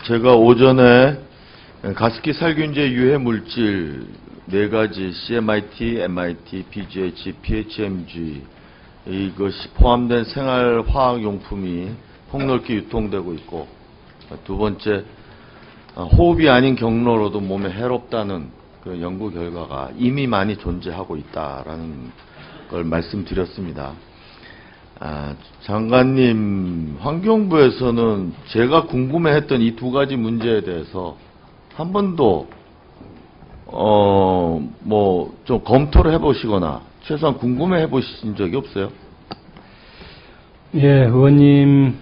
제가 오전에 가습기 살균제 유해 물질 4가지 CMIT, MIT, BGH, PHMG 이것이 포함된 생활화학용품이 폭넓게 유통되고 있고, 두 번째 호흡이 아닌 경로로도 몸에 해롭다는 그 연구 결과가 이미 많이 존재하고 있다라는 걸 말씀드렸습니다. 장관님, 환경부에서는 제가 궁금해했던 이 2가지 문제에 대해서 한 번도 좀 검토를 해보시거나 최소한 궁금해 보신 적이 없어요? 예, 의원님,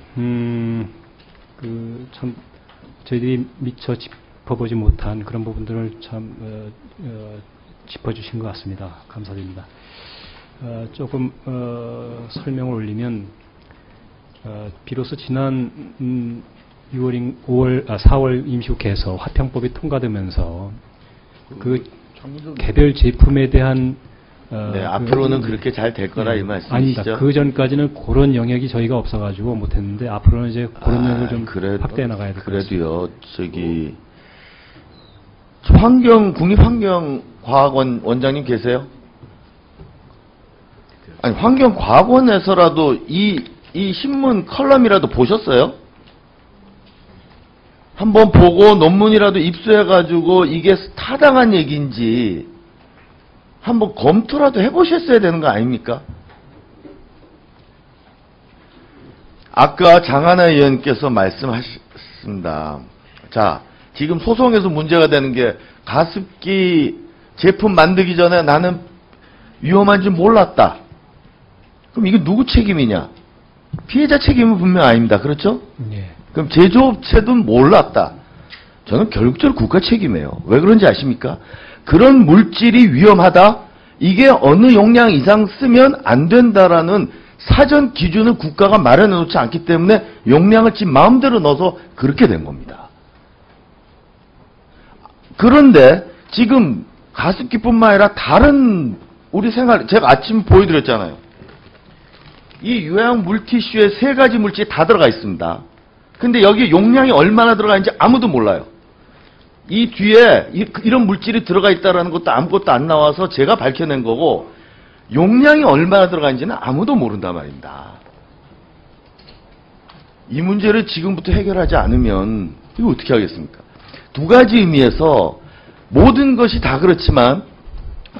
참 저희들이 미처 짚어보지 못한 그런 부분들을 참 짚어주신 것 같습니다. 감사드립니다. 조금 설명을 올리면, 비로소 지난 4월 임시국회에서 화평법이 통과되면서 그 개별 제품에 대한 네, 앞으로는 그렇게 잘 될 거라 이 말씀이시죠? 아닙니다. 그 전까지는 그런 영역이 저희가 없어가지고 못했는데 앞으로는 이제 그런 영역을 좀 확대해 나가야 될 것 같습니다. 그래도요, 국립환경과학원 원장님 계세요? 아니, 환경과학원에서라도 이 신문 컬럼이라도 보셨어요? 한번 보고 논문이라도 입수해가지고 이게 타당한 얘기인지 한번 검토라도 해보셨어야 되는 거 아닙니까? 아까 장하나 의원께서 말씀하셨습니다. 자, 지금 소송에서 문제가 되는 게 가습기 제품 만들기 전에 나는 위험한지 몰랐다. 그럼 이게 누구 책임이냐? 피해자 책임은 분명 아닙니다. 그렇죠? 예. 그럼 제조업체도 몰랐다. 저는 결국적으로 국가 책임이에요. 왜 그런지 아십니까? 그런 물질이 위험하다. 이게 어느 용량 이상 쓰면 안 된다라는 사전 기준을 국가가 마련해 놓지 않기 때문에 용량을 지 마음대로 넣어서 그렇게 된 겁니다. 그런데 지금 가습기뿐만 아니라 다른 우리 생활, 제가 아침 보여드렸잖아요. 이 유해한 물티슈에 3가지 물질이 다 들어가 있습니다. 근데 여기 용량이 얼마나 들어가 있는지 아무도 몰라요. 이 뒤에 이런 물질이 들어가 있다는 것도 아무것도 안 나와서 제가 밝혀낸 거고, 용량이 얼마나 들어가 있는지는 아무도 모른단 말입니다. 이 문제를 지금부터 해결하지 않으면 이거 어떻게 하겠습니까? 2가지 의미에서 모든 것이 다 그렇지만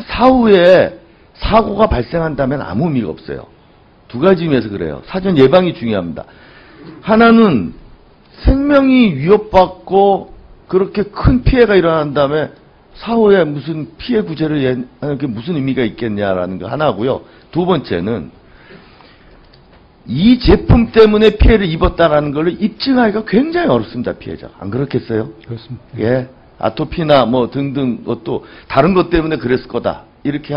사후에 사고가 발생한다면 아무 의미가 없어요. 2가지 의미에서 그래요. 사전 예방이 중요합니다. 하나는 생명이 위협받고 그렇게 큰 피해가 일어난 다음에 사후에 무슨 피해 구제를 하는 게 무슨 의미가 있겠냐라는 거 하나고요. 2번째는 이 제품 때문에 피해를 입었다라는 걸 입증하기가 굉장히 어렵습니다. 피해자가. 안 그렇겠어요? 그렇습니다. 예. 아토피나 뭐 등등 것도 다른 것 때문에 그랬을 거다. 이렇게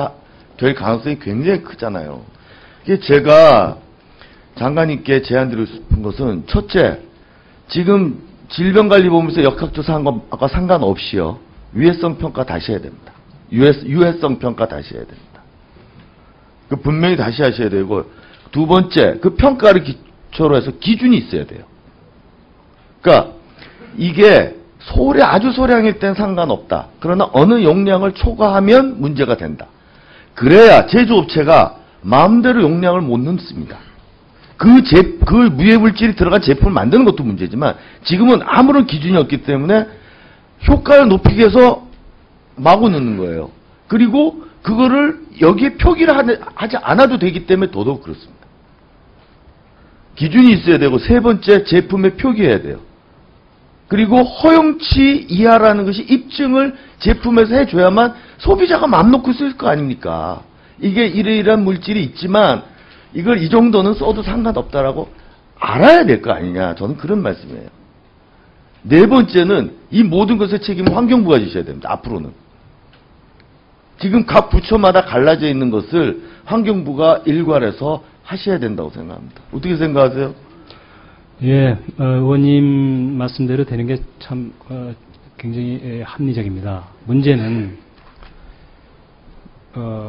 될 가능성이 굉장히 크잖아요. 제가 장관님께 제안드리고 싶은 것은, 첫째, 지금 질병관리본부에서 역학조사한 것과 상관없이요, 유해성 평가 다시 해야 됩니다. 유해성 평가 다시 해야 됩니다. 그 분명히 다시 하셔야 되고, 2번째, 그 평가를 기초로 해서 기준이 있어야 돼요. 그러니까 이게 아주 소량일 땐 상관없다. 그러나 어느 용량을 초과하면 문제가 된다. 그래야 제조업체가 마음대로 용량을 못 넣습니다. 그 유해물질이 들어간 제품을 만드는 것도 문제지만 지금은 아무런 기준이 없기 때문에 효과를 높이기 위해서 마구 넣는 거예요. 그리고 그거를 여기에 표기를 하지 않아도 되기 때문에 더더욱 그렇습니다. 기준이 있어야 되고, 3번째, 제품에 표기해야 돼요. 그리고 허용치 이하라는 것이 입증을 제품에서 해줘야만 소비자가 맘 놓고 쓸 거 아닙니까? 이게 이러이러한 물질이 있지만 이걸 이 정도는 써도 상관없다라고 알아야 될 거 아니냐. 저는 그런 말씀이에요. 4번째는 이 모든 것의 책임은 환경부가 지셔야 됩니다. 앞으로는. 지금 각 부처마다 갈라져 있는 것을 환경부가 일괄해서 하셔야 된다고 생각합니다. 어떻게 생각하세요? 예, 의원님 말씀대로 되는 게 참 굉장히 합리적입니다. 문제는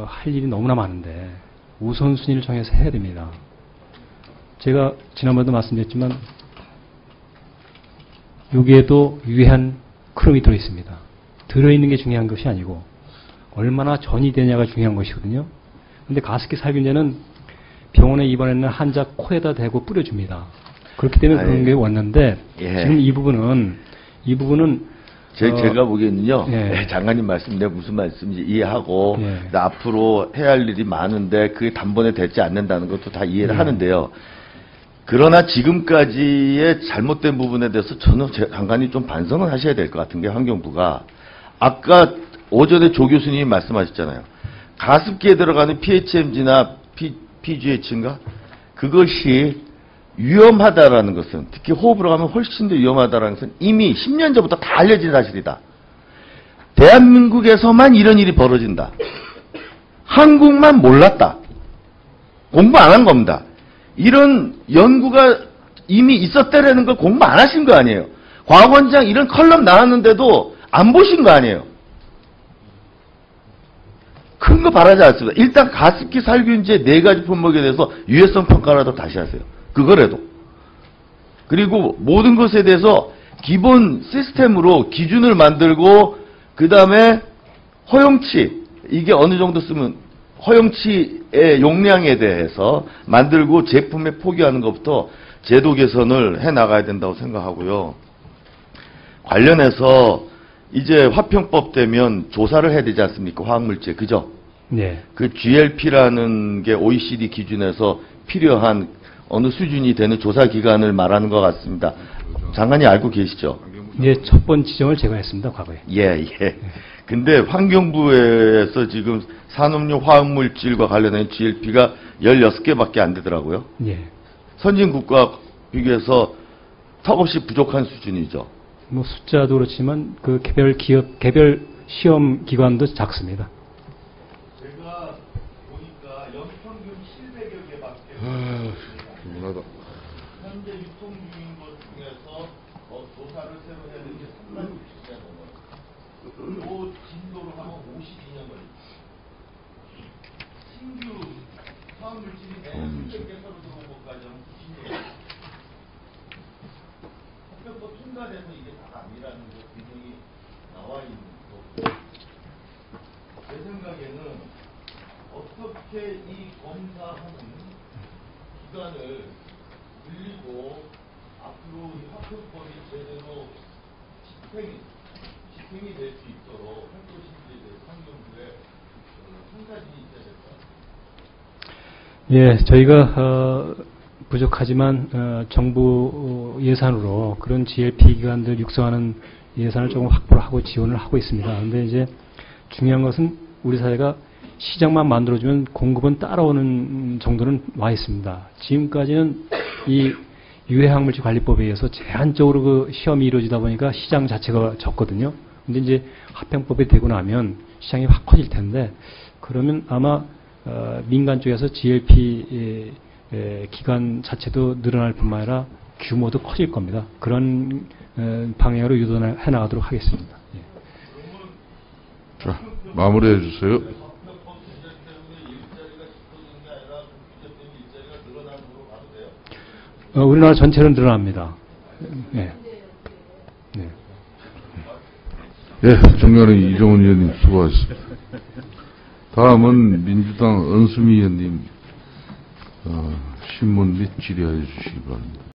할 일이 너무나 많은데 우선순위를 정해서 해야 됩니다. 제가 지난번에도 말씀드렸지만 여기에도 유해한 크롬이 들어있습니다. 들어있는 게 중요한 것이 아니고 얼마나 전이 되냐가 중요한 것이거든요. 근데 가습기 살균제는 병원에 입원했는 환자 코에다 대고 뿌려줍니다. 그렇기 때문에 그런 게 왔는데 예. 지금 이 부분은 제가 보기에는요, 예. 장관님 말씀, 내가 무슨 말씀인지 이해하고, 예. 앞으로 해야 할 일이 많은데, 그게 단번에 되지 않는다는 것도 다 이해를 하는데요. 그러나 지금까지의 잘못된 부분에 대해서 저는 장관이 좀 반성을 하셔야 될 것 같은 게 환경부가, 아까 오전에 조 교수님이 말씀하셨잖아요. 가습기에 들어가는 PHMG나 PGH인가? 그것이 위험하다라는 것은, 특히 호흡으로 가면 훨씬 더 위험하다라는 것은 이미 10년 전부터 다 알려진 사실이다. 대한민국에서만 이런 일이 벌어진다. 한국만 몰랐다. 공부 안 한 겁니다. 이런 연구가 이미 있었다라는 걸 공부 안 하신 거 아니에요. 과학원장 이런 컬럼 나왔는데도 안 보신 거 아니에요. 큰 거 바라지 않습니다. 일단 가습기 살균제 4가지 품목에 대해서 유해성 평가라도 다시 하세요. 그거라도. 그리고 모든 것에 대해서 기본 시스템으로 기준을 만들고 그 다음에 허용치, 이게 어느 정도 쓰면 허용치의 용량에 대해서 만들고 제품에 포기하는 것부터 제도 개선을 해나가야 된다고 생각하고요. 관련해서 이제 화평법 되면 조사를 해야 되지 않습니까? 화학물질, 그죠? 네. 그 GLP라는 게 OECD 기준에서 필요한 어느 수준이 되는 조사 기간을 말하는 것 같습니다. 장관이 알고 계시죠? 예, 첫 번 지정을 제가 했습니다, 과거에. 예. 근데 환경부에서 지금 산업용 화학물질과 관련된 GLP가 16개밖에 안 되더라고요. 예. 선진 국가 비교해서 턱없이 부족한 수준이죠. 뭐 숫자도 그렇지만 그 개별 기업, 개별 시험 기관도 작습니다. 제가 보니까 연평균 700여 개밖에 현재 유통 중인 것 중에서 조사를 새로 해야 되는 게 3만 60개 넘어요. 그 진도로 하면 52년 걸립니다. 신규 화학물질이 매년 700개 서로 들어온 것까지 하면 90년. 합병법 통과돼서 이게 다가 아니라는 게 분명히 나와 있는 거고. 제 생각에는 어떻게 이 검사하는 기간을 늘리고 앞으로 이 화평법이 제대로 집행이 될 수 있도록 할 것인지에 대해서 환경부에 한가지 있어야 될까요? 예, 저희가 부족하지만 정부 예산으로 그런 GLP 기관들 육성하는 예산을 조금 확보를 하고 지원을 하고 있습니다. 그런데 이제 중요한 것은 우리 사회가 시장만 만들어주면 공급은 따라오는 정도는 와 있습니다. 지금까지는 이 유해화학물질 관리법에 의해서 제한적으로 그 시험이 이루어지다 보니까 시장 자체가 적거든요. 근데 이제 화평법이 되고 나면 시장이 확 커질 텐데, 그러면 아마 민간 쪽에서 GLP 기관 자체도 늘어날 뿐만 아니라 규모도 커질 겁니다. 그런 방향으로 유도해 나가도록 하겠습니다. 예. 자, 마무리해 주세요. 우리나라 전체로 늘어납니다. 네. 네. 예, 정관의 이종훈 의원님 수고하셨습니다. 다음은 민주당 은수미 의원님 신문 및 질의하여 주시기 바랍니다.